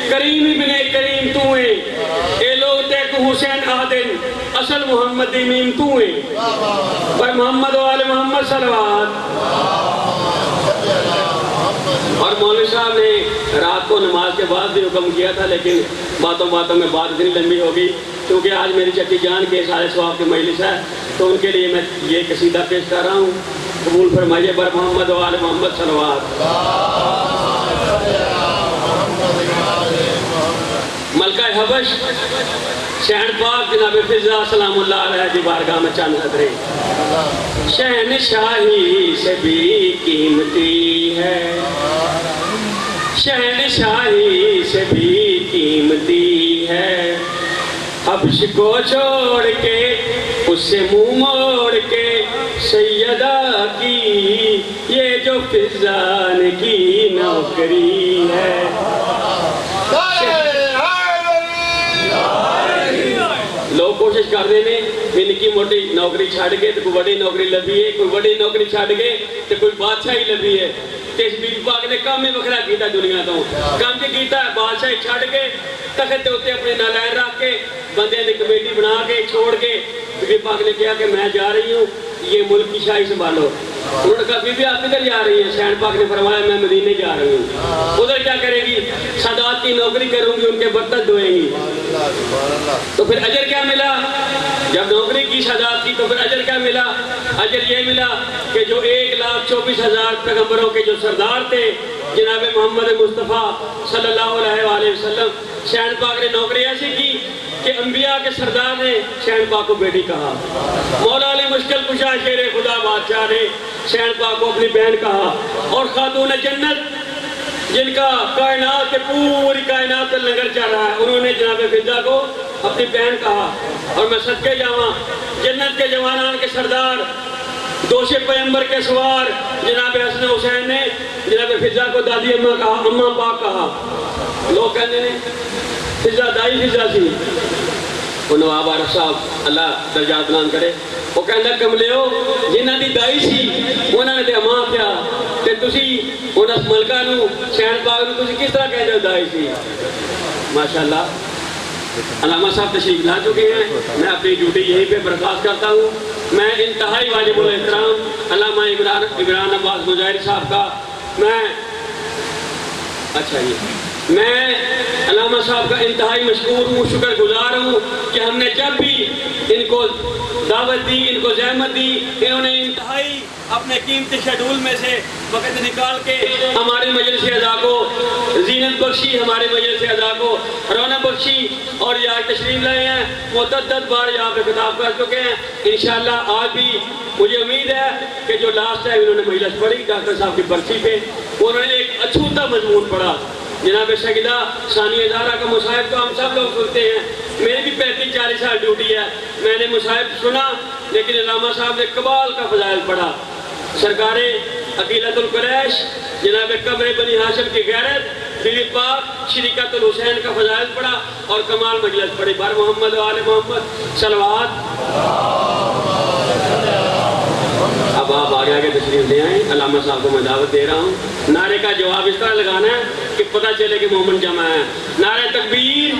کریم ابن کریم تو ہے، اے لوگ دیکھ حسین آدن اصل محمد امیم تو ہے، پر محمد و آل محمد صلوات۔ اور مولوی صاحب نے رات کو نماز کے بعد بھی حکم کیا تھا، لیکن باتوں میں بات اتنی لمبی ہوگی کیونکہ آج میری چچی جان کے سارے ثواب کی مجلس ہے، تو ان کے لیے میں یہ قصیدہ پیش کر رہا ہوں، قبول فرمائیے۔ بر محمد و آل محمد صلوات۔ ملکہ حبش شہن پاک جناب فضا سلام اللہ علیہ کی بارگاہ میں چند حضرے۔ شہنشاہی سے بھی قیمتی ہے، شہنشاہی سے بھی قیمتی ہے، حبش کو چھوڑ کے اس سے منہ موڑ کے سیدہ کی یہ جو فضان کی نوکری ہے۔ لوگ کوشش کر رہے ہیں کہ نکی موٹی نوکری چھاڑ گئے تو کوئی بڑی نوکری لبھی ہے، کوئی بڑی نوکری چھاڑ گئے تو کوئی بادشاہی لبھی ہے۔ اس بی بی پاک نے کام ہی بکھرا کیتا دنیا تو کام کی کیتا ہے، بادشاہی چھاڑ کے تخت ہوتے اپنے نالائر رکھ کے بندے نے کمیٹی بنا کے چھوڑ کے بی بی پاک نے کہا کہ میں جا رہی ہوں، یہ ملک کی شاہی سنبھالو۔ انہوں نے کہا بی بی آپ کدھر جا رہی ہیں؟ شہن پاک نے فرمایا میں مدینے جا رہی ہوں۔ ادھر کیا کرے گی؟ سادات کی نوکری کروں گی، ان کے برتن دھوئیں گی۔ تو پھر اجر کیا ملا؟ جب نوکری کی سادات کی تو پھر اجر کیا ملا؟ اجر یہ ملا کہ جو 1,24,000 پیغمبروں کے جو سردار تھے جناب محمد مصطفیٰ صلی اللہ علیہ وآلہ وسلم، شہن پاک نے نوکری ایسی کی کہ انبیاء کے سردار نے شہن پاک کو بیٹی کہا، مولا علی مشکل کشا شیر خدا بادشاہ نے شہن پاک کو اپنی بہن کہا، اور خاتون جنت جن کا کائنات کے پوری کائنات پر لنگر چل رہا ہے انہوں نے جناب فضا کو اپنی بہن کہا۔ اور میں صدقے جاواں جنت کے جوانان کے سردار دوش پیغمبر کے سوار جناب حسن حسین نے جناب فضا کو دادی اماں کہا، اماں پاک کہا۔ لوگ کہتے ہیں فضا دائی فضا سی، وہ نواب عارف صاحب اللہ درجات بلند کرے، وہ کہنا کملے ہو جنہاں دی دائی سی انہوں نے تے اماں کیا تے تسی انہاں ملکہ نو شہن پاک نو تسی کس طرح کہتے ہو دائی سی؟ ماشاءاللہ علامہ صاحب تشریف لا چکے ہیں، میں اپنی ڈیوٹی یہیں پہ برخاست کرتا ہوں۔ میں انتہائی واجب الاحترام علامہ عمران عباس مجاہری صاحب کا میں علامہ صاحب کا انتہائی مشکور ہوں، شکر گزار ہوں کہ ہم نے جب بھی ان کو دعوت دی، ان کو زحمت دی، انہوں نے انتہائی اپنے قیمتی شیڈول میں سے وقت نکال کے ہمارے مجلس اعضاء کو زینت بخشی، ہمارے مجلس اعضاء کو رونق بخشی، اور یہاں تشریف لائے ہیں، متعدد بار یہاں پہ خطاب کر چکے ہیں۔ انشاءاللہ آج بھی مجھے امید ہے کہ جو لاسٹ ہے انہوں نے مجلس پڑھی ڈاکٹر صاحب کی برسی پہ، انہوں نے ایک اچھوتا مضمون پڑھا، جناب سیدہ ثانیہ زہرا کا مصاحب تو ہم سب لوگ سنتے ہیں، میری بھی 35-40 سال ڈیوٹی ہے، میں نے مصاحب سنا، لیکن علامہ صاحب نے کبال کا فضائل پڑھا، سرکار عقیلۃ القریش جناب قمر بنی ہاشم کی غیرت، بی بی پاک شریکت الحسین کا فضائل پڑھا، اور کمال مجلس پڑھی۔ بر محمد و آل محمد صلوات۔ اب آپ آگے آگے تشریف لے آئیں، علامہ صاحب کو میں دعوت دے رہا ہوں۔ نعرے کا جواب اس طرح لگانا ہے کہ پتہ چلے کہ مومن جمع ہے۔ نعرہ تکبیر،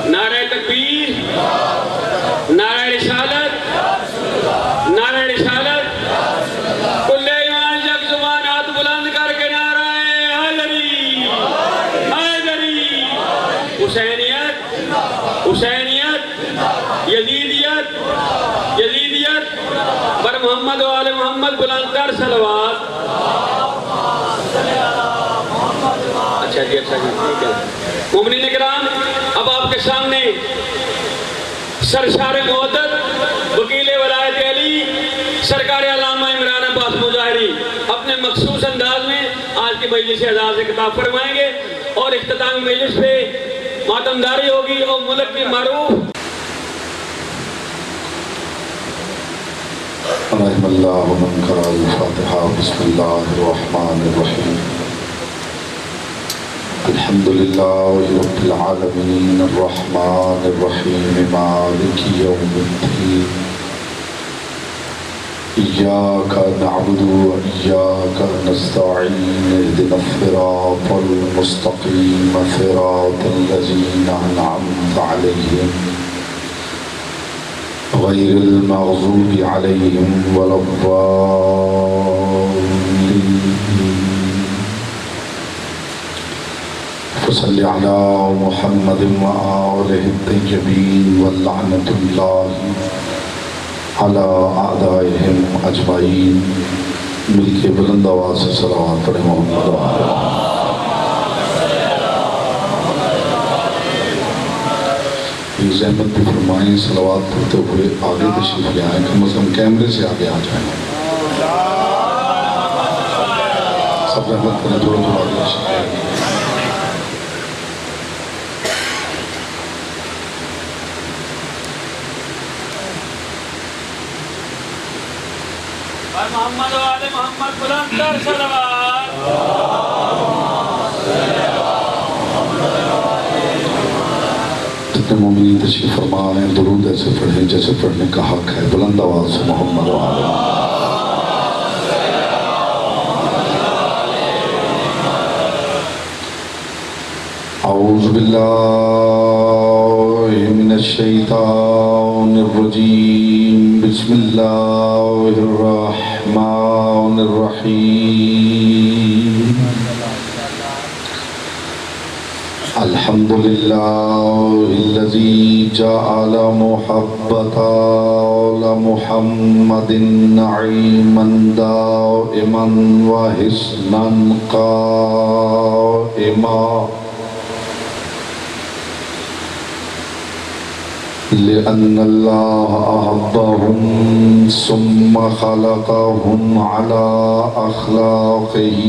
نعرہ تکبیر، نعرہ رسالت، نعرہ رسالت، کل ایمان یک زبان ہاتھ بلند کر کے نعرہ حیدری، حیدری، حسینیت، حسینیت، یزیدیت، یزیدیت، بر محمد و آل محمد بلند کر صلوات۔ اچھا جی ٹھیک ہے۔ مومنین کرام، اب آپ کے سامنے سرشار معدت وکیل ولایت علی سرکار علامہ عمران عباس مجاہری اپنے مخصوص انداز میں آج کی مجلس اعزاز سے خطاب فرمائیں گے، اور اختتام مجلس پہ ماتمداری ہوگی اور ملک کی معروف رحم اللہ من قرأ الفاتحہ بسم اللہ الرحمن الرحیم الحمدللہ رب العالمین الرحمن الرحیم مالک یوم الدین إياك نعبد وإياك نستعين اهدنا الصراط المستقيم صراط الذين أنعمت عليهم غير المغضوب عليهم ولا الضالين فصل على محمد وآله الطيبين واللعنة الله على أعدائهم أجمعين. مل کے بلند آواز سے صلوات پڑھیں محمد و آلہ. یہ زحمت بھی فرمائیں صلوات پڑھتے ہوئے آگے تشریف لے آئیں، کم از کم کیمرے سے آگے آ جائیں. سب زحمت کریں، تھوڑا تھوڑا آگے تشریف لے آئیں. محمد و آل محمد بلند تر صلوات. جتنے مومنین تشریف فرما رہے ہیں درود ایسے پڑھیں جیسے پڑھنے کا حق ہے. بلند آواز سے محمد و آل محمد. اعوذ باللہ من الشیطان الرجیم. بسم اللہ الرحمن الرحیم. الحمد للہ الذی جعل محبت آل محمد نعیما دائما وحسنا قائما لأن الله أحبهم ثم خلقهم على أخلاقه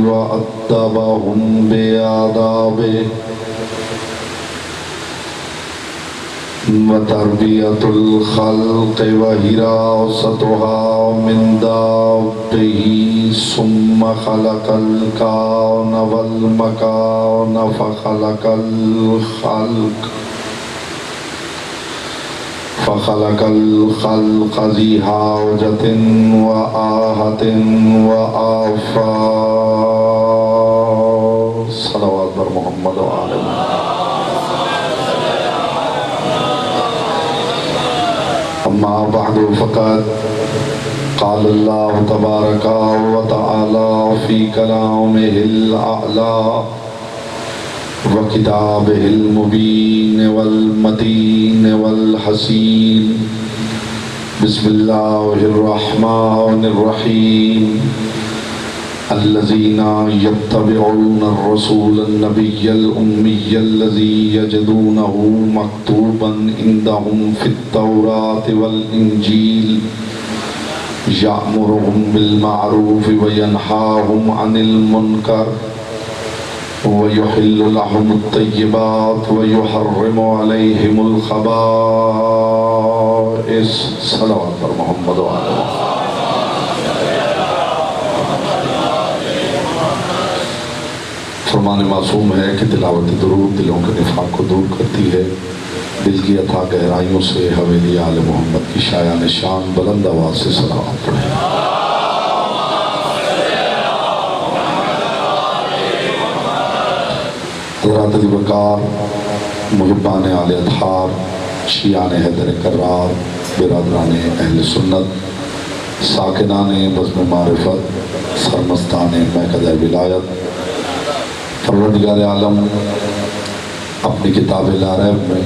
وأدبهم بآدابه وتربية الخلق وحراستها من دابه ثم خلق الكون والمكان فخلق الخلق ذي حاجة وآهة وآفات. صلوات بر محمد و آل محمد. أما بعد فقد قال الله تبارك وتعالى في كلامه الأعلى وكتابه المبين والمتين والحسين. بسم الله الرحمن الرحيم. الذين يتبعون الرسول النبي الأمي الذي يجدونه مكتوبا عندهم في التوراة والإنجيل يأمرهم بالمعروف وينهاهم عن المنكر ويحل لهم الطيبات ويحرم عليهم الخبائث. صلوات پر محمد و آل محمد. فرمان معصوم ہے کہ تلاوت درود دلوں کے نفاق کو دور کرتی ہے. دل کی اتھا گہرائیوں سے حویلی آل محمد کی شایان شان بلند آواز سے صلوات پڑھیں. حضرات علی وقار، محبان آل اطہار، شیعان حیدر کرار، برادران اہل سنت، ساکنان بزم معرفت، سرمستان میکدہ ولایت، پروردگار عالم اپنی کتاب لا ریب میں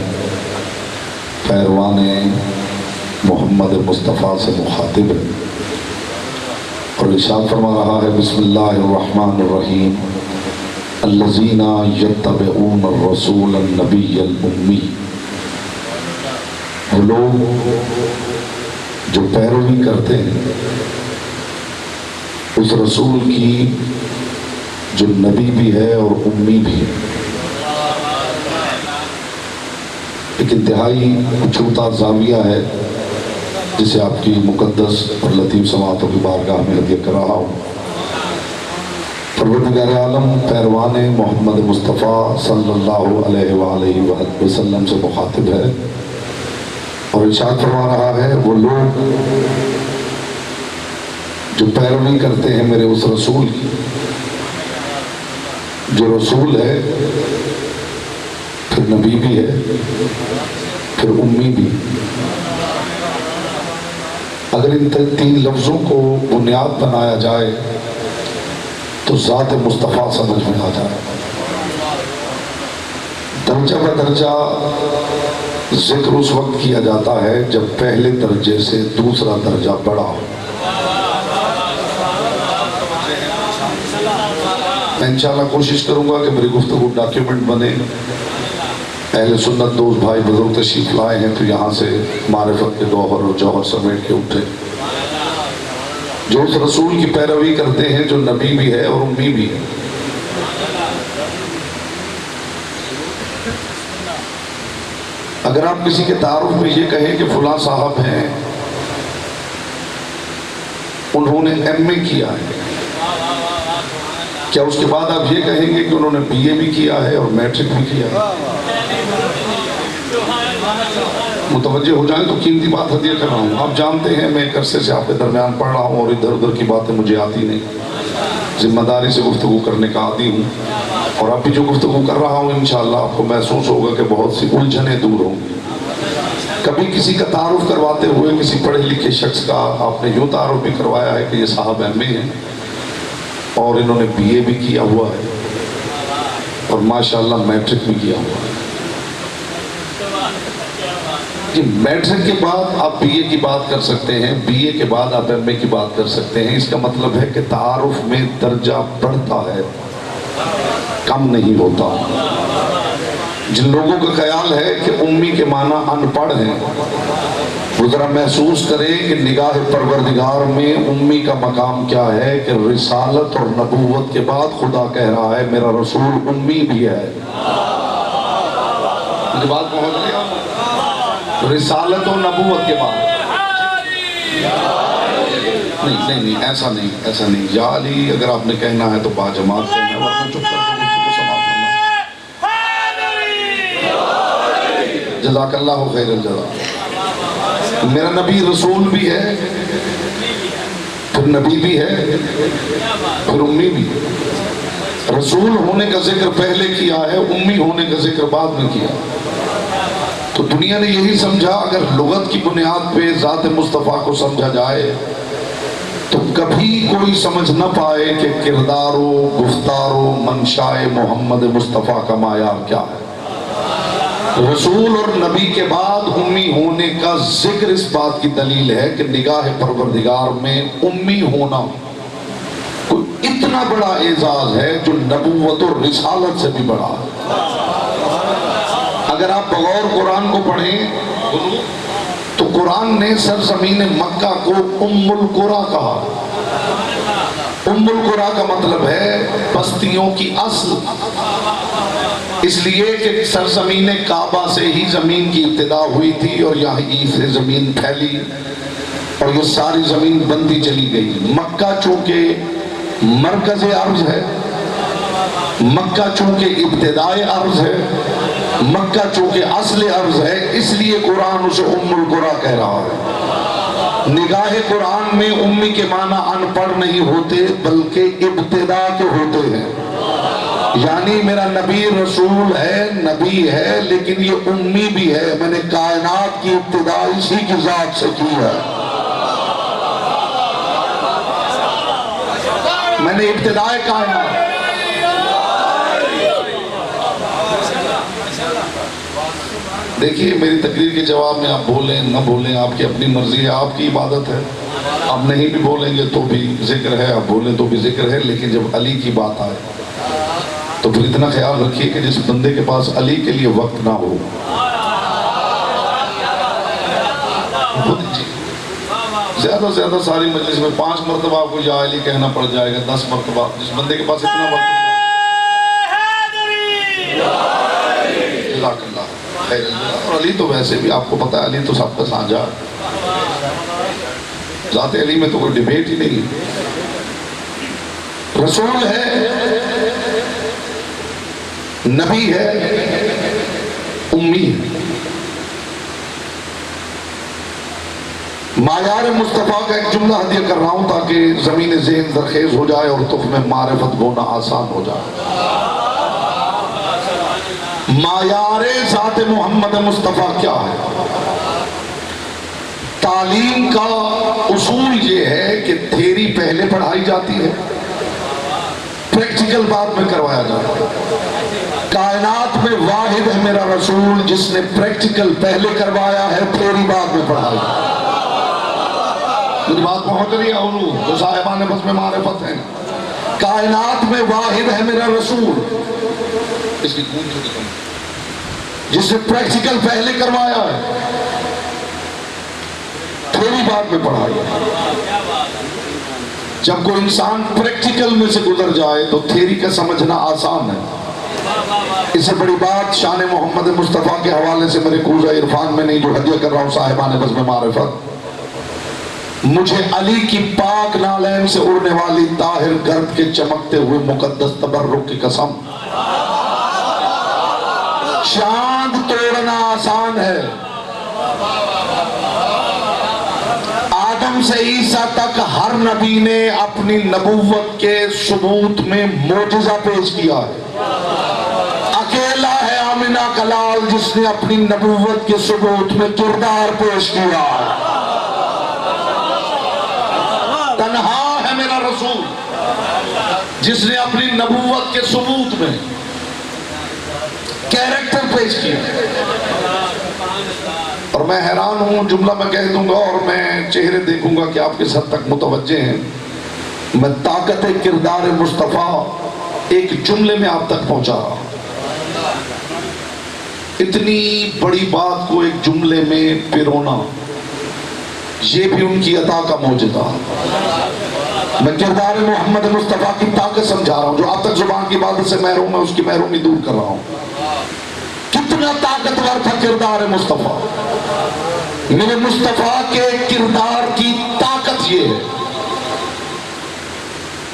پیروان محمد مصطفیٰ سے مخاطب ہے اور ارشاد فرما رہا ہے بسم اللہ الرحمن الرحیم. الذین یتبعون الرسول النبی الامی. وہ لوگ جو پیروی کرتے ہیں اس رسول کی جو نبی بھی ہے اور امی بھی ہے. ایک انتہائی چھوٹا زاویہ ہے جسے آپ کی مقدس اور لطیف سماعتوں کی بارگاہ میں ہدیہ کر رہا ہوں. پروردگار عالم پیروان محمد مصطفیٰ صلی اللہ علیہ وآلہ وسلم سے مخاطب ہے اور ارشاد فرما رہا ہے وہ لوگ جو پیروی کرتے ہیں میرے اس رسول کی، جو رسول ہے پھر نبی بھی ہے پھر امی بھی۔ اگر ان تین لفظوں کو بنیاد بنایا جائے تو ذات مصطفیٰ سمجھ میں آ جائے۔ درجہ بدرجہ ذکر اس وقت کیا جاتا ہے جب پہلے درجے سے دوسرا درجہ بڑا ہو۔ میں انشاءاللہ کوشش کروں گا کہ میری گفتگو ڈاکیومنٹ بنے۔ اہل سنت دوست بھائی بزرگ تشریف لائے ہیں تو یہاں سے معرفت کے گوہر اور جوہر سمیٹ کے اٹھے، جو اس رسول کی پیروی کرتے ہیں جو نبی بھی ہے اور امی بھی ہے۔ اگر آپ کسی کے تعارف میں یہ کہیں کہ فلاں صاحب ہیں، انہوں نے ایم اے کیا ہے، کیا اس کے بعد آپ یہ کہیں گے کہ انہوں نے بی اے بھی کیا ہے اور میٹرک بھی کیا ہے؟ متوجہ ہو جائیں تو قیمتی بات ہدیہ کر رہا ہوں۔ آپ جانتے ہیں میں ایک عرصے سے آپ کے درمیان پڑھ رہا ہوں اور ادھر ادھر کی باتیں مجھے آتی نہیں، ذمہ داری سے گفتگو کرنے کا عادی ہوں، اور اب بھی جو گفتگو کر رہا ہوں انشاءاللہ آپ کو محسوس ہوگا کہ بہت سی الجھنیں دور ہوں گی۔ کبھی کسی کا تعارف کرواتے ہوئے کسی پڑھے لکھے شخص کا آپ نے یوں تعارف بھی کروایا ہے کہ یہ صاحب ایم اے ہیں اور انہوں نے بی اے بھی کیا ہوا ہے اور ماشاءاللہ میٹرک بھی کیا ہوا ہے۔ کہ میٹرک کے بعد آپ بی اے کی بات کر سکتے ہیں، بی اے کے بعد آپ ایم اے کی بات کر سکتے ہیں، اس کا مطلب ہے کہ تعارف میں درجہ بڑھتا ہے، کم نہیں ہوتا۔ جن لوگوں کا خیال ہے کہ امی کے معنی ان پڑھ ہیں، وہ ذرا محسوس کریں کہ نگاہ پروردگار میں امی کا مقام کیا ہے، کہ رسالت اور نبوت کے بعد خدا کہہ رہا ہے میرا رسول امی بھی ہے۔ یہ بات پہنچ گیا؟ رسالت و نبوت کے بعد نہیں ایسا نہیں یا علی اگر آپ نے کہنا ہے تو با جماعت کہنا ہے، ورنہ چپ کر کے اس کو سماعت کرنا۔ جزاک اللہ خیر الجزا۔ میرا نبی رسول بھی ہے، پھر نبی بھی ہے، پھر امی بھی۔ رسول ہونے کا ذکر پہلے کیا ہے، امی ہونے کا ذکر بعد میں کیا۔ تو دنیا نے یہی سمجھا اگر لغت کی بنیاد پہ ذات مصطفیٰ کو سمجھا جائے تو کبھی کوئی سمجھ نہ پائے کہ کردار و گفتار و منشاء محمد مصطفیٰ کا معیار کیا ہے۔ رسول اور نبی کے بعد امی ہونے کا ذکر اس بات کی دلیل ہے کہ نگاہ پروردگار میں امی ہونا کوئی اتنا بڑا اعزاز ہے جو نبوت اور رسالت سے بھی بڑا ہے۔ اگر آپ بغور قرآن کو پڑھیں تو قرآن نے سرزمین مکہ کو ام القریٰ کہا۔ ام القریٰ کا مطلب ہے بستیوں کی اصل، اس لیے کہ سرزمین کعبہ سے ہی زمین کی ابتدا ہوئی تھی اور یہاں سے زمین پھیلی اور یہ ساری زمین بنتی چلی گئی۔ مکہ چونکہ مرکز ارض ہے، مکہ چونکہ ابتدائے ارض ہے، مکہ چونکہ اصل ارض ہے، اس لیے قرآن اسے ام القریٰ کہہ رہا ہے۔ نگاہ قرآن میں امی کے معنی ان پڑھ نہیں ہوتے بلکہ ابتدا کے ہوتے ہیں، یعنی میرا نبی رسول ہے، نبی ہے، لیکن یہ امی بھی ہے۔ میں نے کائنات کی ابتدا اسی کی ذات سے کی ہے، میں نے ابتدائے کائنات۔ دیکھیے میری تقریر کے جواب میں آپ بولیں نہ بولیں آپ کی اپنی مرضی ہے، آپ کی عبادت ہے، آپ نہیں بھی بولیں گے تو بھی ذکر ہے، آپ بولیں تو بھی ذکر ہے، لیکن جب علی کی بات آئے تو پھر اتنا خیال رکھیے کہ جس بندے کے پاس علی کے لیے وقت نہ ہو، زیادہ سے زیادہ ساری مجلس میں 5 مرتبہ آپ کو یا علی کہنا پڑ جائے گا، 10 مرتبہ۔ جس بندے کے پاس اتنا وقت اور علی تو ویسے بھی آپ کو پتا ہے علی تو سب کا سانجا، ذات علی میں تو کوئی ڈیبیٹ ہی نہیں۔ رسول ہے، نبی ہے، امی ہے۔ معیار مصطفیٰ کا ایک جملہ ہدیہ کر رہا ہوں تاکہ زمین ذہن زرخیز ہو جائے اور تخم معرفت بونا آسان ہو جائے۔ معیار ذات محمد مصطفیٰ کیا ہے؟ تعلیم کا اصول یہ ہے کہ تھیری پہلے پڑھائی جاتی ہے، پریکٹیکل بعد میں کروایا جاتا ہے۔ کائنات میں واحد ہے میرا رسول جس نے پریکٹیکل پہلے کروایا ہے، تھیری بعد میں پڑھائی۔ میری بات پہنچ رہی ہے حضور جو صاحبان بس میں معرفت ہیں؟ کائنات میں واحد ہے میرا رسول اس کی گونج چھوٹی کم جس نے پریکٹیکل پہلے کروایا ہے، تھیوری بعد میں پڑھائی ہے۔ جب کوئی انسان پریکٹیکل میں سے گزر جائے تو تھیوری کا سمجھنا آسان ہے۔ اس سے بڑی بات شان محمد مصطفیٰ کے حوالے سے میرے کوزہ عرفان میں نہیں جو ہدیہ کر رہا ہوں صاحبان بس میں معرفت۔ مجھے علی کی پاک نالین سے اڑنے والی طاہر گرد کے چمکتے ہوئے مقدس تبرک کی قسم، چاند توڑنا آسان ہے، آدم سے عیسیٰ تک ہر نبی نے اپنی نبوت کے ثبوت میں معجزہ پیش کیا ہے۔ اکیلا ہے آمنہ کا لال جس نے اپنی نبوت کے ثبوت میں کردار پیش کیا ہے۔ تنہا ہے میرا رسول جس نے اپنی نبوت کے ثبوت میں کیریکٹر پیش کیا۔ اور میں حیران ہوں، جملہ میں کہہ دوں گا اور میں چہرے دیکھوں گا کہ آپ کس حد تک متوجہ ہیں۔ میں طاقت کردار مصطفیٰ ایک جملے میں آپ تک پہنچا رہا ہوں۔ اتنی بڑی بات کو ایک جملے میں پیرونا یہ بھی ان کی عطا کا معجزہ۔ میں کردار محمد مصطفیٰ کی طاقت سمجھا رہا ہوں، جو اب تک زبان کی عبادت سے محروم ہے اس کی محرومی دور کر رہا ہوں۔ کتنا طاقتور تھا کردار مصطفیٰ۔ میرے مصطفیٰ کے کردار کی طاقت یہ ہے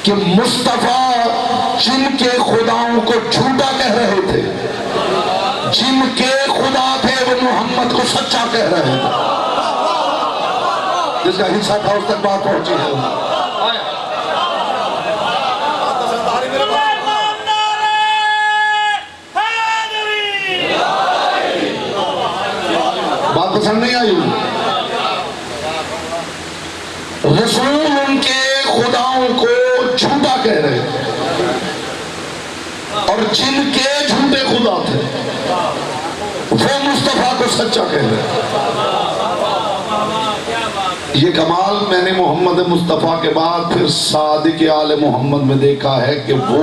کہ مصطفیٰ جن کے خداؤں کو جھوٹا کہہ رہے تھے، جن کے خدا تھے وہ محمد کو سچا کہہ رہے تھے۔ جس کا حصہ تھا اس تک بات پہنچی ہے۔ بات پسند نہیں آئی؟ رسول ان کے خداؤں کو جھوٹا کہہ رہے تھے اور جن کے جھوٹے خدا تھے وہ مصطفیٰ کو سچا کہہ رہے تھے۔ یہ کمال میں نے محمد مصطفیٰ کے بعد پھر صادق آل محمد میں دیکھا ہے کہ وہ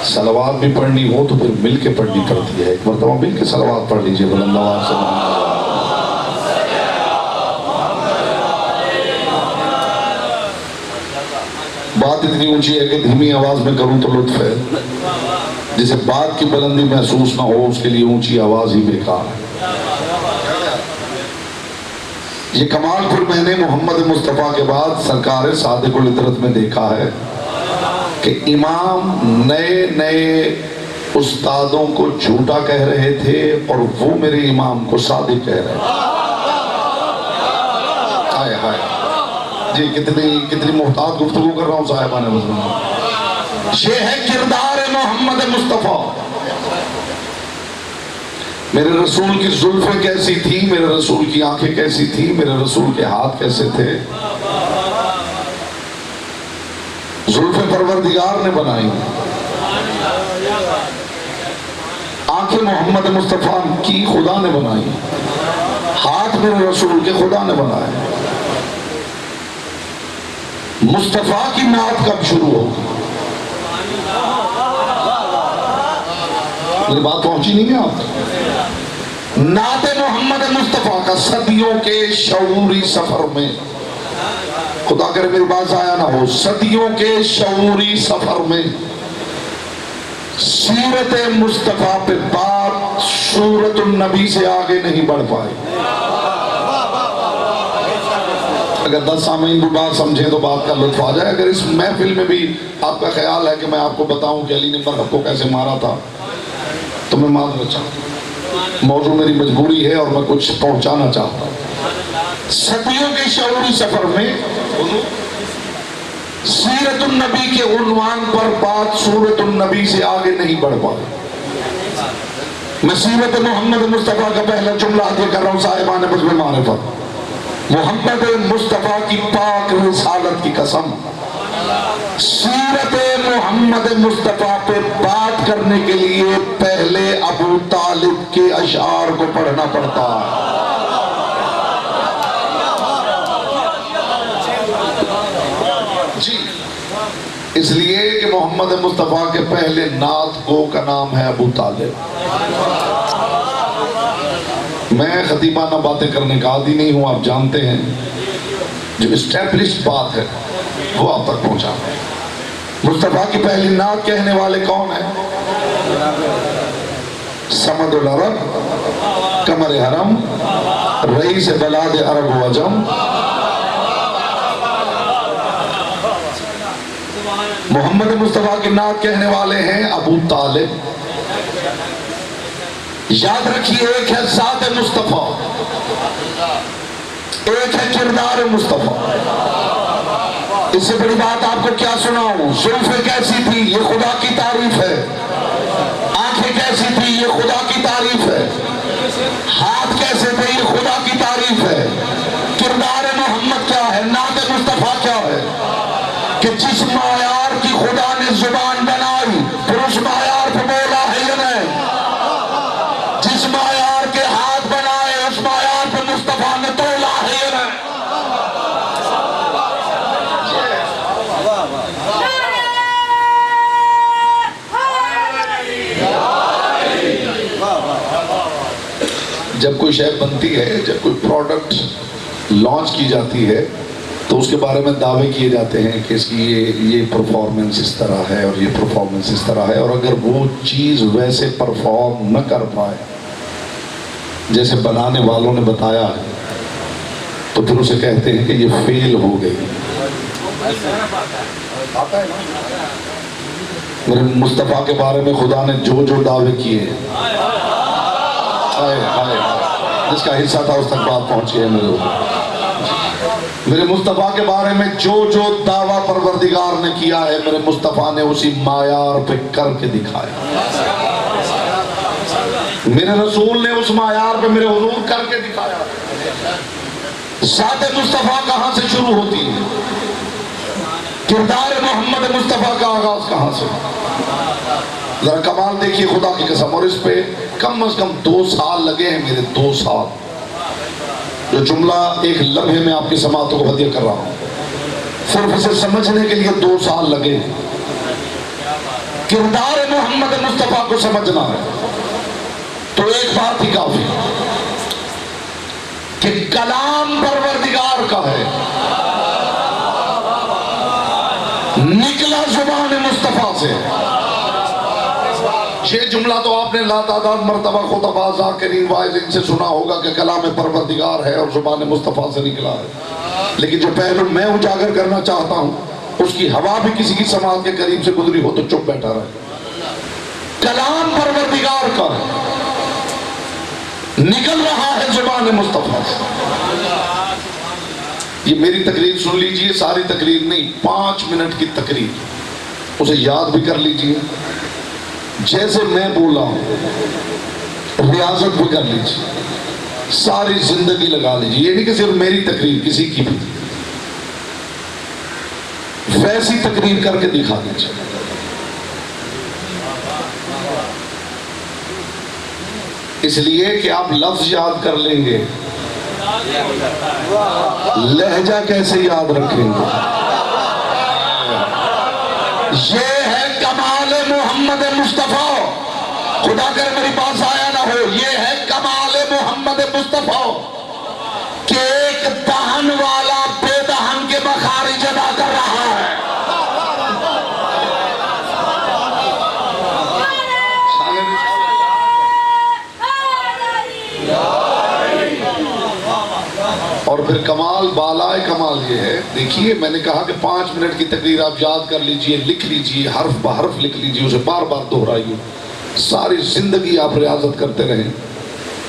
صلوات بھی پڑھنی ہو تو پھر مل کے پڑھنی پڑتی ہے۔ ایک مرتبہ مل کے صلوات پڑھ لیجئے بلند آواز سے۔ بات اتنی اونچی ہے کہ دھیمی آواز میں کروں تو لطف ہے، جسے بات کی بلندی محسوس نہ ہو اس کے لیے اونچی آواز ہی بیکار ہے۔ یہ کمال پھر میں نے محمد مصطفیٰ کے بعد سرکار صادق العطرت میں دیکھا ہے کہ امام نئے نئے استادوں کو جھوٹا کہہ رہے تھے اور وہ میرے امام کو صادق کہہ رہے تھے۔ ہائے ہائے جی کتنی محتاط گفتگو کر رہا ہوں صاحبان مضمون۔ یہ ہے کردار محمد مصطفیٰ۔ میرے رسول کی زلفیں کیسی تھی، میرے رسول کی آنکھیں کیسی تھی، میرے رسول کے ہاتھ کیسے تھے، زلفیں پروردگار نے بنائی، آنکھیں محمد مصطفیٰ کی خدا نے بنائی، ہاتھ میرے رسول کے خدا نے بنائے۔ مصطفیٰ کی نعت کب شروع ہوگی؟ میری بات پہنچی نہیں ہے آپ؟ نعت محمد مصطفیٰ کا صدیوں کے شعوری سفر میں، خدا کرے میری بات ضائع نہ ہو، صدیوں کے شعوری سفر میں سیرت مصطفیٰ پہ بات سورت النبی سے آگے نہیں بڑھ پائی۔ اگر 10 سامعین بھی بات سمجھیں تو بات کا لطف آ جائے۔ اگر اس محفل میں بھی آپ کا خیال ہے کہ میں آپ کو بتاؤں کہ علی نے مرحب کو کیسے مارا تھا تو میں معذرت چاہتا ہوں۔ موضوع میری مجبوری ہے اور میں کچھ پہنچانا چاہتا ہوں۔ صدیوں کے شعوری سفر میں سیرت النبی کے عنوان پر بات سورت النبی سے آگے نہیں بڑھ پائی۔ میں سیرت محمد مصطفیٰ کا پہلا جملہ ہدیہ کر رہا ہوں صاحبان بزم معرفت۔ محمد مصطفیٰ کی پاک رسالت کی قسم، سیرت محمد مصطفیٰ پہ بات کرنے کے لیے پہلے ابو طالب کے اشعار کو پڑھنا پڑتا ہے۔ جی، اس لیے کہ محمد مصطفیٰ کے پہلے نعت گو کا نام ہے ابو طالب۔ میں خطیبانہ باتیں کرنے کا عادی نہیں ہوں، آپ جانتے ہیں، جو اسٹیبلشڈ بات ہے وہ آپ تک پہنچا۔ مصطفیٰ کی پہلی نعت کہنے والے کون ہیں؟ صمد العرب، قمر حرم، رئیس بلاد عرب و عجم، محمد مصطفیٰ کی نعت کہنے والے ہیں ابو طالب۔ یاد رکھیے، ایک ہے ذات مصطفیٰ، ایک ہے کردار مصطفیٰ۔ اس سے بڑی بات آپ کو کیا سناؤں؟ زلفیں کیسی تھی یہ خدا کی تعریف ہے، آنکھیں کیسی تھی یہ خدا کی تعریف ہے، ہاتھ کیسے تھے یہ خدا کی تعریف ہے۔ کردار محمد کیا ہے، نعت مصطفیٰ کیا ہے کہ جس معیار کی خدا نے زبان بنائی پھر اس معیار پہ بولا ہے یا نہیں؟ جس معیار کے ہاتھ بنائے اس معیار پہ مصطفیٰ نے تولا ہے یا نہیں؟ جب کوئی شے بنتی ہے، جب کوئی پروڈکٹ لانچ کی جاتی ہے تو اس کے بارے میں دعوے کیے جاتے ہیں کہ اس کی یہ پرفارمنس اس طرح ہے اور یہ پرفارمنس اس طرح ہے، اور اگر وہ چیز ویسے پرفارم نہ کر پائے جیسے بنانے والوں نے بتایا ہے تو پھر اسے کہتے ہیں کہ یہ فیل ہو گئی۔ میرے مصطفیٰ کے بارے میں خدا نے جو جو دعوے کیے، جس کا حصہ تھا اس تک بات پہنچی ہے میرے مصطفیٰ کے بارے میں جو جو دعویٰ پروردگار نے کیا ہے میرے مصطفیٰ نے اسی معیار پہ کر کے دکھایا۔ میرے رسول نے اس معیار پہ میرے حضور کر کے دکھایا۔ ذات مصطفیٰ کہاں سے شروع ہوتی ہے؟ کردار محمد مصطفیٰ کا آغاز کہاں سے؟ ذرا کمال دیکھیے خدا کی قسم، اور اس پہ کم از کم 2 سال لگے ہیں میرے، 2 سال۔ جو جملہ ایک لمحے میں آپ کی سماعتوں کو ہدیہ کر رہا ہوں، صرف اسے سمجھنے کے لیے 2 سال لگے۔ کردار محمد مصطفیٰ کو سمجھنا ہے تو ایک بات ہی کافی کہ کلام پروردگار کا ہے، نکلا زبان مصطفیٰ سے۔ یہ جملہ تو آپ نے لاتعداد مرتبہ خطباء، ذاکرین، واعظین سے سنا ہوگا کہ کلام پروردگار ہے اور زبان مصطفیٰ سے نکلا ہے، لیکن جو پہلو میں اجاگر کرنا چاہتا ہوں اس کی ہوا بھی کسی کی سماعت کے قریب سے گزری ہو تو چپ بیٹھا رہے۔ کلام پروردگار کا ہے، نکل رہا ہے زبان مصطفیٰ سے۔ یہ میری تقریر سن لیجئے، ساری تقریر نہیں، 5 منٹ کی تقریر، اسے یاد بھی کر لیجئے، جیسے میں بولا ہوں ریاضت بھی کر لیجئے، ساری زندگی لگا لیجئے۔ یہ نہیں کہ صرف میری تقریر، کسی کی بھی ویسی تقریر کر کے دکھا دیجئے۔ اس لیے کہ آپ لفظ یاد کر لیں گے، لہجہ کیسے یاد رکھیں گے؟ یہ ہے کمال محمد مصطفیٰ۔ خدا کر میری بات ضائع نہ ہو، یہ ہے کمال محمد مصطفیٰ کہ ایک دہن والا بے دہن کے مخارج ادا کر رہا ہے۔ اور پھر کمال بالائے کمال یہ ہے، دیکھیے میں نے کہا کہ 5 منٹ کی تقریر آپ یاد کر لیجئے، لکھ لیجئے، حرف بحرف لکھ لیجئے، اسے بار بار دہرائیے، ساری زندگی آپ ریاضت کرتے رہیں،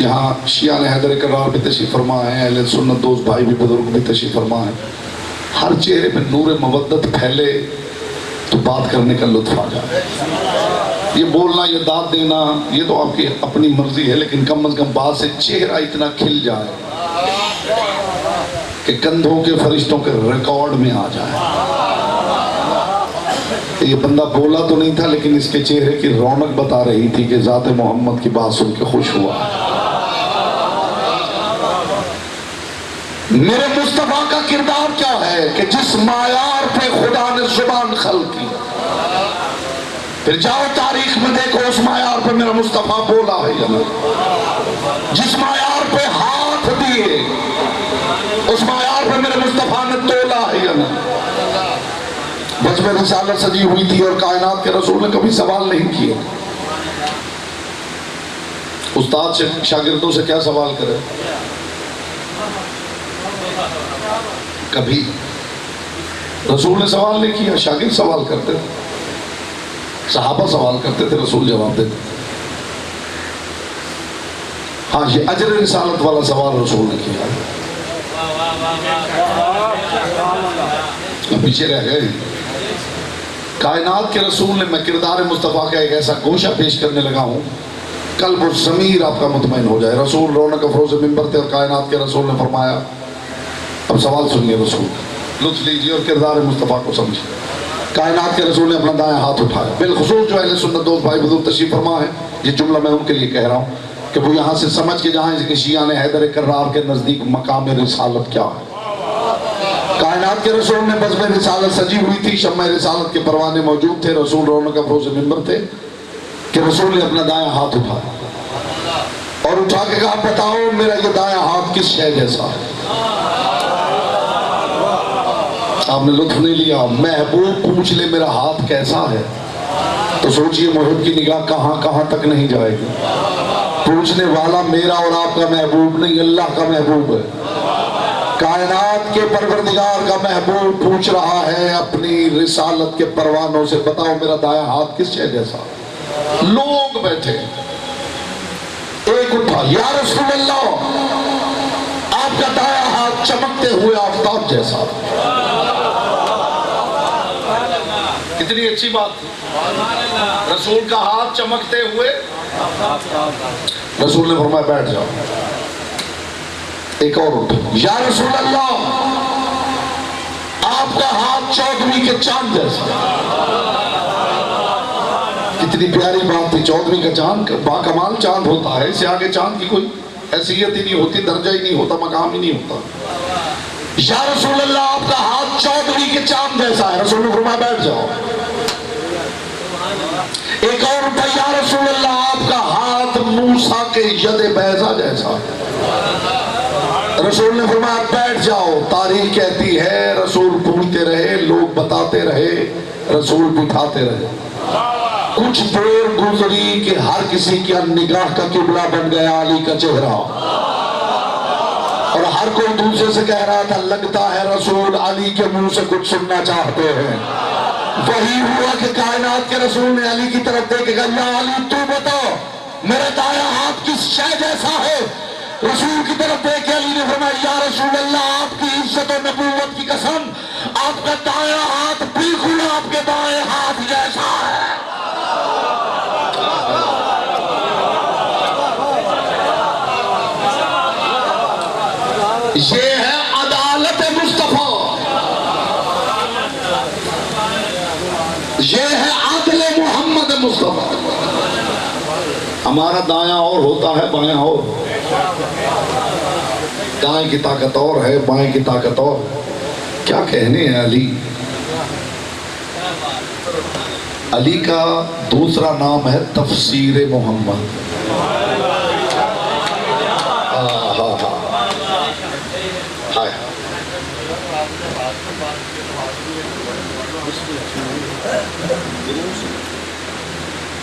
یہاں شیعہ حیدر کرار بھی تشریف فرما ہے، اہل سنت دوست بھائی بھی بزرگ بھی تشریف فرما ہے. ہر چہرے پہ نور مودت پھیلے تو بات کرنے کا لطف آ جائے. یہ بولنا، یہ داد دینا، یہ تو آپ کی اپنی مرضی ہے، لیکن کم از کم بات سے چہرہ اتنا کھل جائے کہ کندھوں کے فرشتوں کے ریکارڈ میں آ جائے. یہ بندہ بولا تو نہیں تھا، لیکن اس کے چہرے کی رونق بتا رہی تھی کہ ذات محمد کی بات سن کے خوش ہوا. میرے مصطفیٰ کا کردار کیا ہے کہ جس معیار پہ خدا نے زبان خلق کی، پھر جاؤ تاریخ میں دیکھو اس معیار پہ میرا مصطفیٰ بولا ہے یا نہیں. جس معیار پہ ہاتھ دیے اس معیار پہ میرے مصطفیٰ نے تولا ہے یا نہیں. بس میں رسالت سجی ہوئی تھی اور کائنات کے رسول نے کبھی سوال نہیں کیے. استاد سے شاگردوں سے کیا سوال کرے؟ کبھی رسول نے سوال نہیں کیا، شاگرد سوال کرتے تھے، صحابہ سوال کرتے تھے، رسول جواب دیتے. ہاں یہ اجر رسالت والا سوال رسول نے کیا. پیچھے رہ گئے. کائنات کے رسول نے، میں کردار مصطفیٰ کا ایک ایسا گوشہ پیش کرنے لگا ہوں قلب و ضمیر آپ کا مطمئن ہو جائے. رسول رونق افروز ممبر تھے اور کائنات کے رسول نے فرمایا، اب سوال سنیے رسول، لطف لیجیے اور کردار مصطفیٰ کو سمجھیں. کائنات کے رسول نے اپنا دائیں ہاتھ اٹھایا، بالخصوص جو اہل سنت دوست بھائی بزرگ تشریف فرما ہے، یہ جملہ میں ان کے لیے کہہ رہا ہوں کہ وہ یہاں سے سمجھ کے جہاں اس کے شیعہ نے حیدر کرار کے نزدیک مقام رسالت کیا ہے. کائنات کے رسول نے بزم رسالت سجی ہوئی تھی، شمع رسالت کے پروانے موجود تھے، رسول رونق افروز ممبر تھے کہ رسول نے اپنا دائیں ہاتھ اٹھایا اور اٹھا کے کہا، بتاؤ میرا یہ دائیں ہاتھ کس شے جیسا ہے. آپ نے لطف نہیں لیا. محبوب پوچھ لے میرا ہاتھ کیسا ہے تو سوچئے محب کی نگاہ کہاں کہاں تک نہیں جائے گی. پوچھنے والا میرا اور آپ کا محبوب نہیں، اللہ کا محبوب ہے. کائنات کے پروردگار کا محبوب پوچھ رہا ہے اپنی رسالت کے پروانوں سے، بتاؤ میرا دایاں ہاتھ کس شے جیسا. لوگ بیٹھے، ایک اٹھا، یا رسول اللہ آپ کا دایاں ہاتھ چمکتے ہوئے آفتاب جیسا. کتنی اچھی بات تھی. رسول کا ہاتھ چمکتے ہوئے. رسول نے فرمایا بیٹھ جاؤ. ایک اور اٹھا، یا رسول اللہ آپ کا ہاتھ چودھویں کے چاند جیسا. کتنی پیاری بات تھی. چودھویں کا چاند با کمال چاند ہوتا ہے، اس سے آگے چاند کی کوئی حیثیت ہی نہیں ہوتی، درجہ ہی نہیں ہوتا، مقام ہی نہیں ہوتا. یا رسول اللہ آپ کا ہاتھ چودھویں کے چاند جیسا ہے. رسول نے فرمایا بیٹھ جاؤ. ایک اور اٹھا، یا رسول اللہ آپ کا ہاتھ موسیٰ کے ید بیضا جیسا. رسول نے فرمایا بیٹھ جاؤ. تاریخ کہتی ہے رسول پوچھتے رہے، لوگ بتاتے رہے، رسول بٹھاتے رہے. کچھ دیر گزری کہ ہر کسی کی نگاہ کا قبلہ بن گیا علی کا چہرہ، اور ہر کوئی دوسرے سے کہہ رہا تھا لگتا ہے رسول علی کے منہ سے کچھ سننا چاہتے ہیں. وہی ہوا کہ کائنات کے رسول نے علی کی طرف دیکھ کہا، یا علی تو بتاؤ میرا دایاں ہاتھ کس شے جیسا ہے. رسول کی طرف دیکھ کے علی نے فرمایا، یا رسول اللہ آپ کی عزت و نبوت کی قسم آپ کا دایاں ہاتھ بالکل آپ کے بائیں ہاتھ جیسا ہے. یہ ہے عدالت مصطفیٰ، یہ ہے عدل محمد مصطفیٰ. ہمارا دایاں اور ہوتا ہے بایاں اور. دائیں کی طاقت اور ہے، بائیں کی طاقت اور. کیا کہنے ہیں علی. علی کا دوسرا نام ہے تفسیر محمد.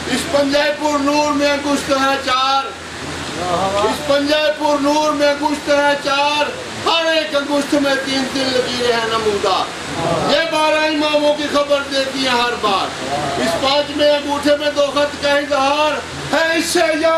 اس پنجے پر نور میں گشت ہے چار، اس پنجے پر نور میں گشت ہے چار، ہر ایک انگشت میں 3 دل لکیریں ہیں نمودار. یہ 12 اماموں کی خبر دیتی ہیں ہر بار. اس 5ویں انگوٹھے میں 2 خط کا اظہار ہے، اس سے یا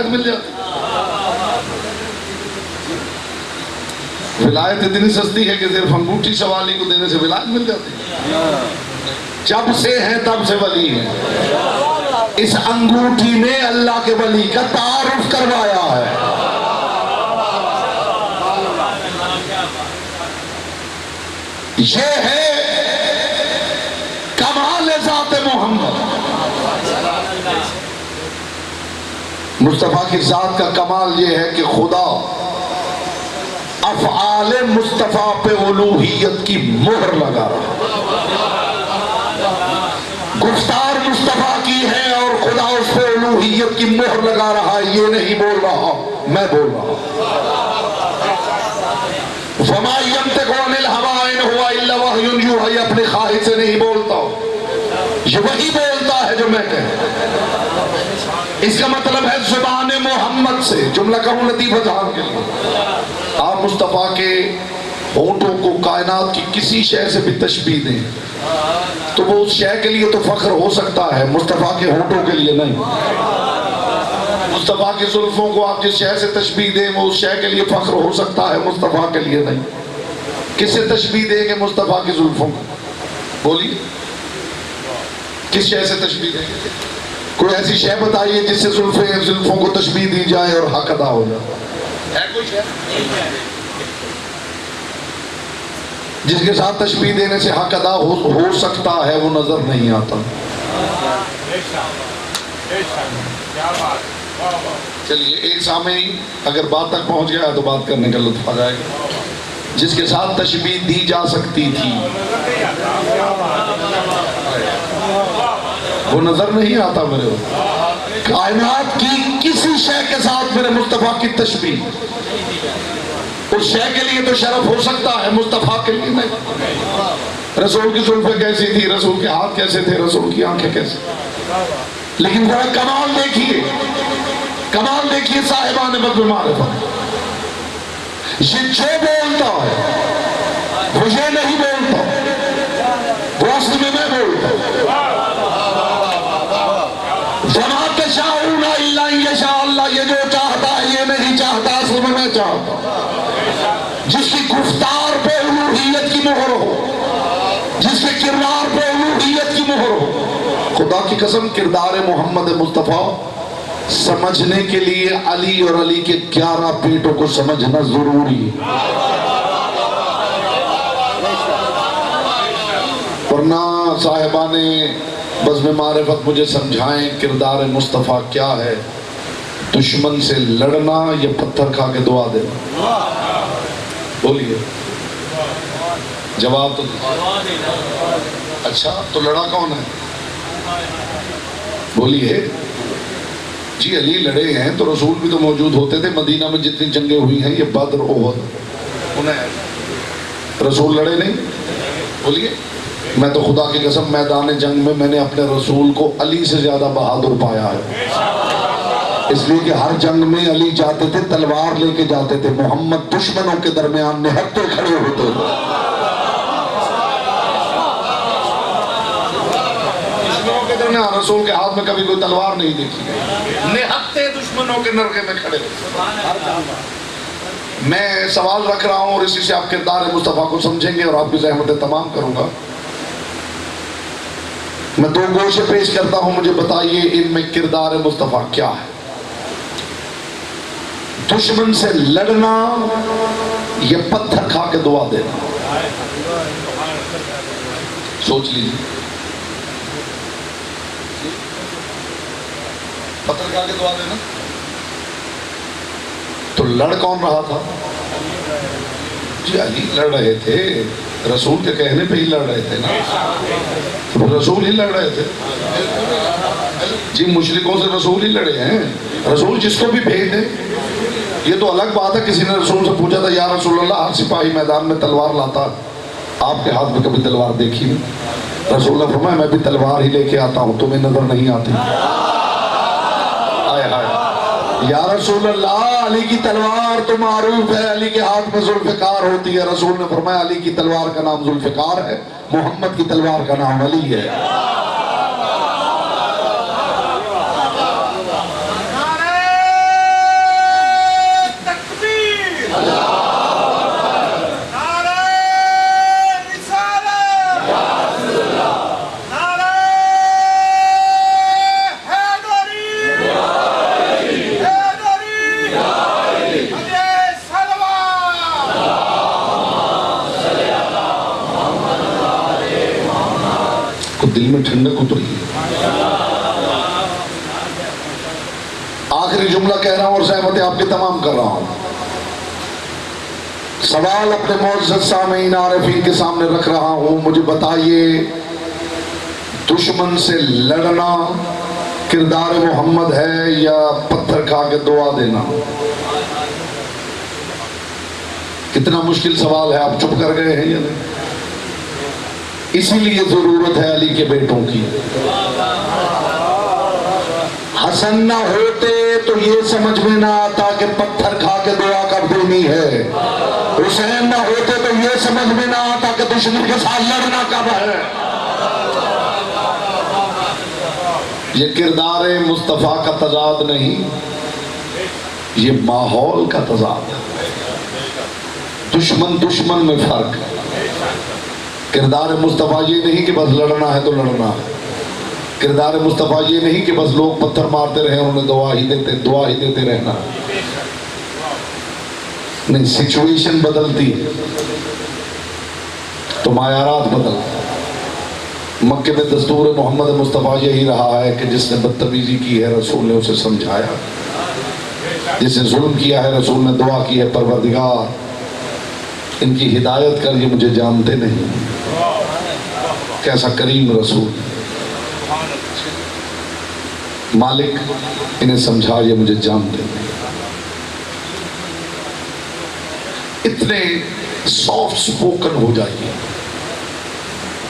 ولایت مل جاتی. ولایت اتنی سستی ہے کہ صرف انگوٹھی سوالی کو دینے سے ولایت مل جاتی. جب سے ہے تب سے ولی ہے. اس انگوٹھی نے اللہ کے ولی کا تعارف کروایا ہے. یہ ہے کمال ذات محمد. مصطفیٰ کی ذات کا کمال یہ ہے کہ خدا افعال مصطفیٰ پہ الوہیت کی مہر لگا رہا. گفتار مصطفیٰ کی ہے اور خدا اس پہ الوہیت کی مہر لگا رہا ہے. یہ نہیں بول رہا، میں بول رہا. وَمَا يَنْطِقُ عَنِ الْهَوَىٰ إِنْ هُوَ إِلَّا وَحْيٌ يُوحَىٰ. یہ اپنی خواہش سے نہیں بولتا، یہ وہی بولتا ہے جو میں کہتا. اس کا مطلب ہے زبان محمد سے. جملہ کہوں لطیفہ جہان کے لیے. آپ مصطفیٰ کے ہونٹوں کو کائنات کی کسی شے سے بھی تشبیہ دیں تو وہ اس شے کے لیے تو فخر ہو سکتا ہے، مصطفیٰ کے ہونٹوں کے لیے نہیں. مصطفیٰ کی زلفوں کو آپ جس شے سے تشبیہ دیں وہ اس شے کے لیے فخر ہو سکتا ہے، مصطفیٰ کے لیے نہیں. کس سے تشبیہ دیں گے مصطفیٰ کی زلفوں کو؟ بولیے کس شے سے تشبیہ دیں گے؟ کوئی ایسی شے بتائیے جس سے زلفوں کو تشبیہ دی جائے اور حق ادا ہو جائے. ہے کوئی شے جس کے ساتھ تشبیہ دینے سے حق ادا ہو سکتا ہے؟ وہ نظر نہیں آتا. چلیے ایک سامعین اگر بات تک پہنچ گیا تو بات کرنے کا لطف آ جائے گا. جس کے ساتھ تشبیہ دی جا سکتی تھی وہ نظر نہیں آتا میرے کو. کائنات کی کسی شے کے ساتھ میرے مصطفیٰ کی تشبیہ اس شے کے لیے تو شرف ہو سکتا ہے، مصطفیٰ کے لیے نہیں. رسول کی زلفیں کیسی تھی، رسول کے ہاتھ کیسے تھے، رسول کی آنکھیں کیسے. لیکن ذرا کمال دیکھیے، کمال دیکھیے صاحبان بدر معرفت. یہ جو بولتا ہے وہ یہ نہیں بولتا، وہ اصل میں بولتا. وَمَا تَشَاءُونَ إِلَّا أَن يَشَاءَ اللَّهُ. یہ جو چاہتا ہے یہ نہیں چاہتا، اصل میں چاہتا. جس کی گفتار پہ الوہیت کی مہر ہو، جس کے کردار پہ الوہیت کی مہر ہو. خدا کی قسم کردار محمد مصطفیٰ سمجھنے کے لیے علی اور علی کے 11 بیٹوں کو سمجھنا ضروری ہے. ورنہ صاحبان بزم معرفت مجھے سمجھائیں کردار مصطفیٰ کیا ہے. دشمن سے لڑنا یا پتھر کھا کے دعا دینا؟ بولیے جواب تو. اچھا تو لڑا کون ہے؟ بولیے. جی علی لڑے ہیں تو رسول بھی تو موجود ہوتے تھے. مدینہ میں جتنی جنگیں ہوئی ہیں یہ بدر احد انہیں رسول لڑے نہیں؟ بولیے. میں تو خدا کی قسم میدان جنگ میں نے اپنے رسول کو علی سے زیادہ بہادر پایا ہے. اس لیے کہ ہر جنگ میں علی جاتے تھے تلوار لے کے جاتے تھے، محمد دشمنوں کے درمیان نہتے کھڑے ہوتے تھے. دشمنوں کے درمیان رسول کے ہاتھ میں کبھی کوئی تلوار نہیں دیکھی گئی، نہتے دشمنوں کے نرغے میں کھڑے ہوتے. میں سوال رکھ رہا ہوں اور اسی سے آپ کردار مصطفیٰ کو سمجھیں گے اور آپ کی زحمتیں تمام کروں گا. میں 2 گوشے پیش کرتا ہوں، مجھے بتائیے ان میں کردار مصطفیٰ کیا ہے. دشمن سے لڑنا یا پتھر کھا کے دعا دینا؟ سوچ لیجیے. پتھر کھا کے دعا دینا تو لڑ کون رہا تھا؟ جی علی لڑ رہے تھے، رسول کے کہنے پہ ہی لڑ رہے تھے نا. رسول ہی لڑ رہے تھے. جی مشرکوں سے رسول ہی لڑے ہیں. رسول جس کو بھی بھیج دیں. یہ تو الگ بات ہے کسی نے رسول سے پوچھا تھا یا رسول اللہ ہر سپاہی میدان میں تلوار لاتا، آپ کے ہاتھ میں کبھی تلوار دیکھی نہیں؟ رسول اللہ فرمایا میں بھی تلوار ہی لے کے آتا ہوں، تمہیں نظر نہیں آتی. آئے ہائے یا رسول اللہ علی کی تلوار تو معروف ہے، علی کے ہاتھ میں ذوالفقار ہوتی ہے. رسول نے فرمایا علی کی تلوار کا نام ذوالفقار ہے، محمد کی تلوار کا نام علی ہے. دل میں ٹھنڈک اتری. آخری جملہ کہہ رہا ہوں اور سہمتی آپ کی تمام کر رہا ہوں. سوال اپنے معزز سامعین عارفین کے سامنے رکھ رہا ہوں. مجھے بتائیے دشمن سے لڑنا کردار محمد ہے یا پتھر کھا کے دعا دینا؟ کتنا مشکل سوال ہے. آپ چپ کر گئے ہیں یا نہیں؟ اسی لیے ضرورت ہے علی کے بیٹوں کی. حسن نہ ہوتے تو یہ سمجھ میں نہ آتا کہ پتھر کھا کے دعا کب دینی ہے. حسین نہ ہوتے تو یہ سمجھ میں نہ آتا کہ دشمن کے ساتھ لڑنا کب ہے. یہ کردار مصطفیٰ کا تضاد نہیں، یہ ماحول کا تضاد ہے. دشمن میں فرق ہے. کردار مصطفیٰ یہ نہیں کہ بس لڑنا ہے تو لڑنا ہے. کردار مصطفیٰ یہ نہیں کہ بس لوگ پتھر مارتے رہے انہیں دعا ہی دیتے رہنا. نہیں، سچویشن بدلتی ہے تو معیارات بدلتے. مکے میں دستور محمد مصطفیٰ یہی رہا ہے کہ جس نے بدتمیزی کی ہے رسول نے اسے سمجھایا، جس نے ظلم کیا ہے رسول نے دعا کی ہے پروردگار ان کی ہدایت کر، یہ مجھے جانتے نہیں. کیسا کریم رسول. مالک انہیں سمجھا، یہ مجھے جانتے نہیں. اتنے سافٹ سپوکن ہو جائیے.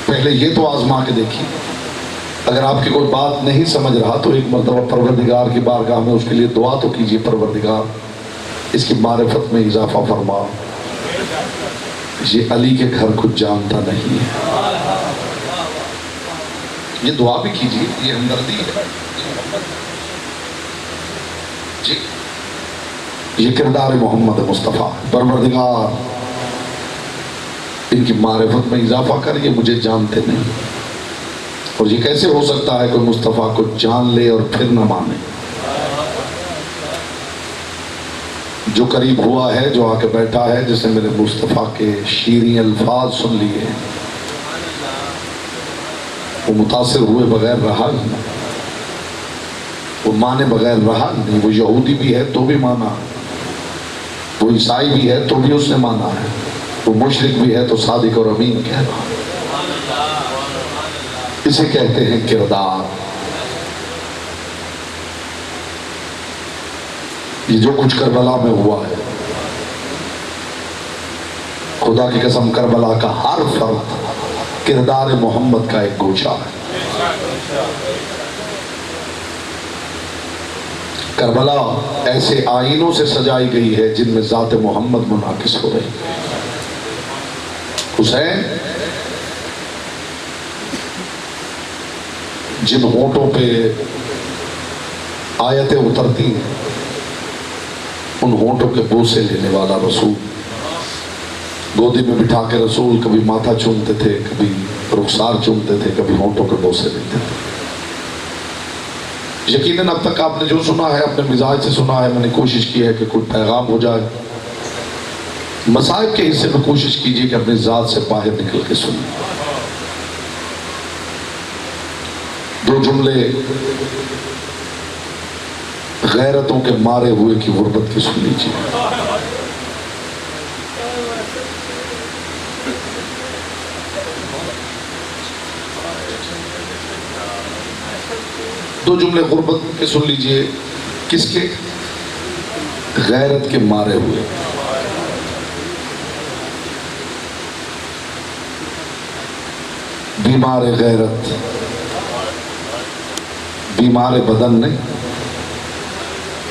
پہلے یہ تو آزما کے دیکھیے. اگر آپ کی کوئی بات نہیں سمجھ رہا تو ایک مرتبہ پروردگار کی بارگاہ میں اس کے لیے دعا تو کیجیے. پروردگار اس کی معرفت میں اضافہ فرما. یہ علی کے گھر کو جانتا نہیں ہے. یہ دعا بھی کیجیے، یہ ہمدردی ہے. جی یہ کردار محمد مصطفیٰ. پروردگار ان کی معرفت میں اضافہ کر، یہ مجھے جانتے نہیں. اور یہ کیسے ہو سکتا ہے کوئی مصطفیٰ کو جان لے اور پھر نہ مانے؟ جو قریب ہوا ہے، جو آ کے بیٹھا ہے، جس نے میرے مصطفیٰ کے شیریں الفاظ سن لیے، وہ متاثر ہوئے بغیر رہا نہیں. وہ مانے بغیر رہا نہیں. وہ یہودی بھی ہے تو بھی مانا، وہ عیسائی بھی ہے تو بھی اس نے مانا ہے، وہ مشرک بھی ہے تو صادق اور امین کہہ رہا. اسے کہتے ہیں کردار. یہ جو کچھ کربلا میں ہوا ہے، خدا کی قسم کربلا کا ہر فرد کردار محمد کا ایک گوشہ ہے. کربلا ایسے آئینوں سے سجائی گئی ہے جن میں ذات محمد منعکس ہو رہی. حسین جن ہونٹوں پہ آیتیں اترتی ہیں ان ہونٹوں کے بوسے لینے والا رسول. گودی میں بٹھا کے رسول کبھی ماتھا چومتے تھے، کبھی رخسار چومتے تھے، کبھی ہونٹوں کے بوسے لیتے تھے. یقیناً اب تک آپ نے جو سنا ہے اپنے مزاج سے سنا ہے. میں نے کوشش کی ہے کہ کوئی پیغام ہو جائے. مصائب کے حصے میں کوشش کیجیے کہ اپنی ذات سے باہر نکل کے سنیں. دو جملے غیرتوں کے مارے ہوئے کی غربت کی سن لیجیے. دو جملے غربت کے سن لیجیے. کس کے؟ غیرت کے مارے ہوئے. بیمار غیرت، بیمار بدن نہیں،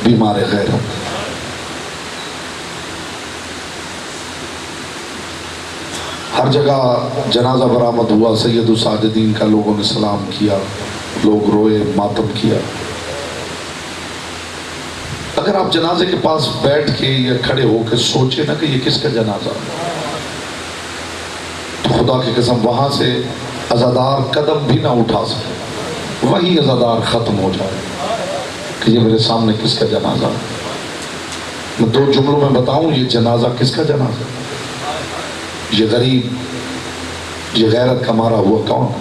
بیمار غیرت. ہر جگہ جنازہ برآمد ہوا، سید الساجدین کا لوگوں نے سلام کیا، لوگ روئے، ماتم کیا. اگر آپ جنازے کے پاس بیٹھ کے یا کھڑے ہو کے سوچے نا کہ یہ کس کا جنازہ، تو خدا کی قسم وہاں سے عزادار قدم بھی نہ اٹھا سکے. وہی عزادار ختم ہو جائے کہ یہ میرے سامنے کس کا جنازہ. میں دو جملوں میں بتاؤں یہ جنازہ کس کا جنازہ. یہ غریب، یہ غیرت کا مارا ہوا کون؟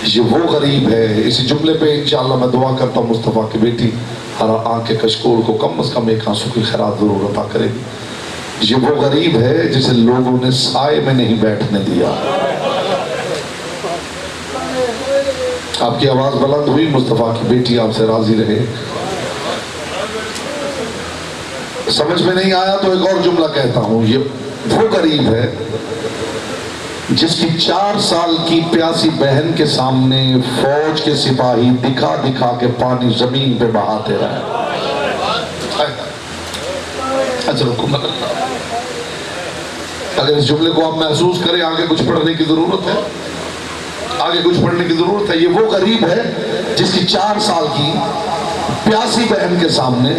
یہ وہ غریب ہے. اسی جملے پہ انشاءاللہ میں دعا کرتا ہوں مصطفیٰ کی بیٹی ہر آنکھ کے کشکول کو کم از کم ایک آنسو کی خیرات ضرور عطا کرے گی. یہ وہ غریب ہے جسے لوگوں نے سائے میں نہیں بیٹھنے دیا. آپ کی آواز بلند ہوئی, مصطفیٰ کی بیٹی آپ سے راضی رہے. سمجھ میں نہیں آیا تو ایک اور جملہ کہتا ہوں. یہ وہ غریب ہے جس کی 4 سال کی پیاسی بہن کے سامنے فوج کے سپاہی دکھا دکھا کے پانی زمین پہ بہاتے رہے. اگر اس جملے کو آپ محسوس کریں, آگے کچھ پڑھنے کی ضرورت ہے, آگے کچھ پڑھنے کی ضرورت ہے. یہ وہ غریب ہے جس کی 4 سال کی پیاسی بہن کے سامنے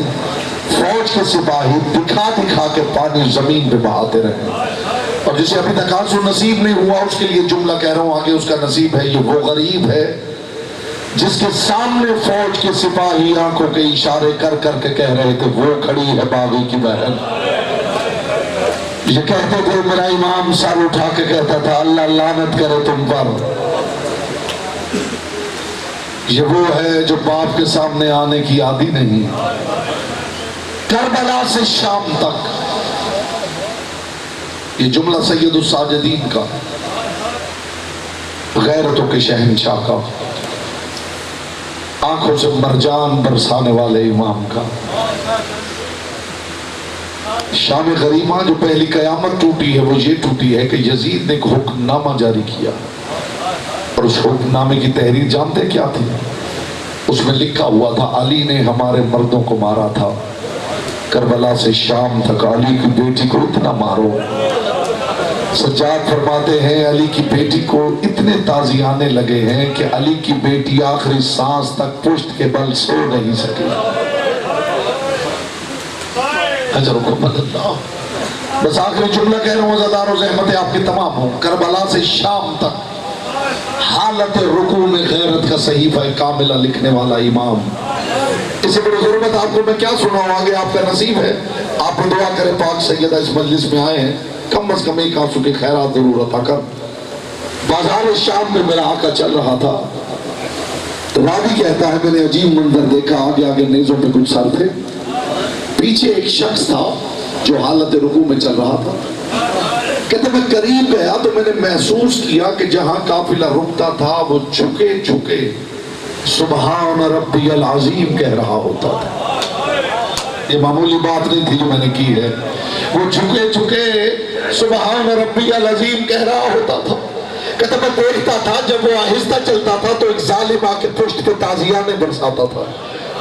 فوج کے سپاہی دکھا دکھا کے پانی زمین پہ بہاتے رہے. اور جسے ابھی تک آنسو نصیب نہیں ہوا اس کے لیے جملہ کہہ رہا ہوں, آگے اس کا نصیب ہے. یہ وہ غریب ہے جس کے سامنے فوج کے سپاہی آنکھوں کے اشارے کر کر کے کہہ رہے تھے وہ کھڑی ہے باغی کی بہن. یہ کہتے تھے, میرا امام سر اٹھا کے کہتا تھا اللہ لعنت کرے تم پر. یہ وہ ہے جو باپ کے سامنے آنے کی عادی نہیں. کربلا سے شام تک یہ جملہ سید الساجدین کا, غیرتوں کے شہنشاہ کا, آنکھوں سے مرجان برسانے والے امام کا. شام غریمہ جو پہلی قیامت ٹوٹی ہے وہ یہ ٹوٹی ہے کہ یزید نے ایک حکم نامہ جاری کیا, اور اس حکم نامے کی تحریر جانتے کیا تھی؟ اس میں لکھا ہوا تھا علی نے ہمارے مردوں کو مارا تھا, کربلا سے شام تک علی کی بیٹی کو اتنا مارو. سجاد فرماتے ہیں علی کی بیٹی کو اتنے تازیانے لگے ہیں کہ علی کی بیٹی آخری سانس تک پشت کے بل سو نہیں سکی. بس آخری جملہ کہہ رہا ہوں, عزادار و زحمتیں آپ کی تمام ہوں. کربلا سے شام تک حالت رکوع میں غیرت کا صحیفہ کاملہ لکھنے والا امام. اس سے بڑی غربت آپ کو میں کیا سناؤں, آگے آپ کا نصیب ہے. آپ کو دعا کرے پاک سیدہ اس مجلس میں آئے ہیں, کم از کم ایک آنسو کی خیرات ضرور عطا کر. بازار شام میں میرا آقا چل رہا تھا. راوی کہتا ہے میں نے عجیب منظر دیکھا, آگے آگے نیزوں پہ کچھ سر تھے, پیچھے ایک شخص تھا جو حالت رکوع میں چل رہا تھا. کہتے میں قریب گیا تو میں نے محسوس کیا کہ جہاں قافلہ رکتا تھا وہ جھکے جھکے سبحان ربی العظیم کہہ رہا ہوتا تھا. یہ معمولی بات نہیں تھی جو میں نے کی ہے, وہ جھکے جھکے سبحان ربی العظیم کہہ رہا ہوتا تھا. کہتا میں دیکھتا تھا جب وہ آہستہ چلتا تھا تو ایک ظالم آ کے پشت پہ تازیانے برساتا تھا.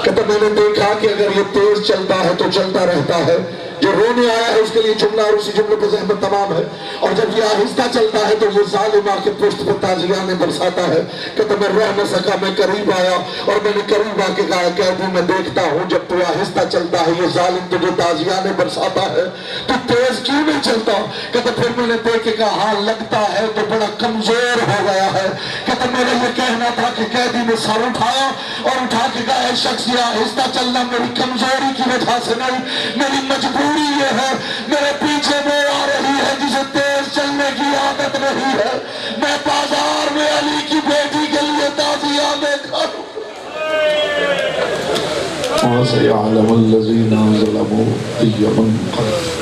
کہتا میں نے دیکھا کہ اگر یہ تیز چلتا ہے تو چلتا رہتا ہے, جو رونے آیا ہے اس کے لیے جملہ اور اسی جملے پہ زحمت تمام ہے, اور جب یہ آہستہ چلتا ہے تو یہ ظالم آ کے پشت پہ تازیانے برساتا ہے. کہتا میں رہ نہ سکا, میں قریب آیا اور میں نے قریب آ کے کہا قیدی میں دیکھتا ہوں جب تو آہستہ چلتا ہے یہ ظالم تجھے تازیانے برساتا ہے تو تیز کیوں نہیں چلتا. کہتا پھر میں نے دیکھ کے کہا ہاں لگتا ہے تو بڑا کمزور ہو گیا ہے. کہتا میرا یہ کہنا تھا کہ قیدی نے سر اٹھایا اور اٹھا کے کہا اے شخص یہ آہستہ چلنا میری کمزوری کی وجہ سے نہیں, میری مجبوری یہ ہے, میرے پیچھے وہ آ رہی ہے جسے تیز چلنے کی عادت نہیں ہے. میں بازار میں علی کی بیٹی کے لیے تازیانے کھاؤں. وَسَيَعْلَمُ الَّذِينَ ظَلَمُوا أَيَّ مُنقَلَبٍ